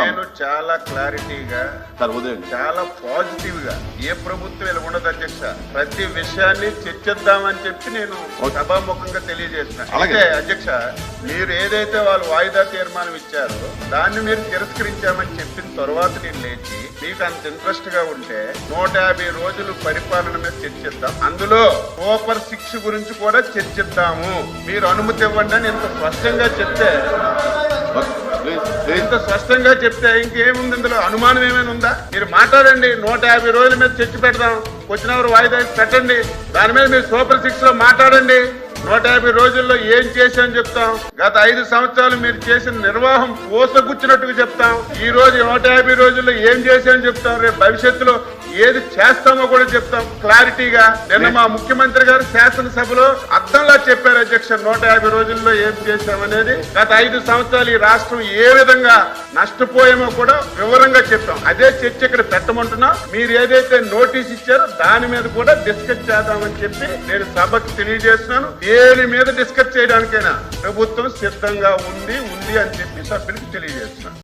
నేను చాలా క్లారిటీగా చాలా పాజిటివ్ గా ఏ ప్రభుత్వం ఇలా ఉండదు అధ్యక్ష, ప్రతి విషయాన్ని చర్చిద్దామని చెప్పి నేను సభాముఖంగా తెలియజేసిన. అయితే అధ్యక్ష, మీరు ఏదైతే వాళ్ళు వాయిదా తీర్మానం ఇచ్చారో దాన్ని మీరు తిరస్కరించామని చెప్పిన తర్వాత నేను లేచి మీకు అంత ఇంట్రెస్ట్ గా ఉంటే 150 రోజులు పరిపాలన మీద చర్చిద్దాం, అందులో సూపర్ 6 గురించి కూడా చర్చిద్దాము, మీరు అనుమతి ఇవ్వండి అని ఇంత స్పష్టంగా చెప్తే ఇంకేముంది, ఇందులో అనుమానం ఏమైనా ఉందా? మీరు మాట్లాడండి, 150 రోజుల మీద చర్చ పెడదాం, వచ్చిన వాయిదా పెట్టండి, దాని మీద మీరు సూపర్ 6 లో మాట్లాడండి. 150 రోజుల్లో ఏం చేశామని చెప్తాం, గత 5 సంవత్సరాలు మీరు చేసిన నిర్వాహం పోసగుచ్చినట్టుగా చెప్తాం, ఈ రోజు 150 రోజుల్లో ఏం చేశామని చెప్తాం, రేపు భవిష్యత్తులో ఏది చేస్తామో కూడా చెప్తాం క్లారిటీగా. నిన్న మా ముఖ్యమంత్రి గారు శాసనసభలో అర్థంలా చెప్పారు అధ్యక్ష, 150 రోజుల్లో ఏం చేశామనేది, గత 5 సంవత్సరాలు ఈ రాష్ట్రం ఏ విధంగా నష్టపోయామో కూడా వివరంగా చెప్పాం. అదే చర్చ ఇక్కడ పెట్టమంటున్నాం. మీరు ఏదైతే నోటీస్ ఇచ్చారో దాని మీద కూడా డిస్కస్ చేద్దామని చెప్పి నేను సభకు తెలియజేస్తున్నాను. దేని మీద డిస్కస్ చేయడానికైనా ప్రభుత్వం సిద్ధంగా ఉంది అని చెప్పి సభ్యులకు తెలియజేస్తున్నాను.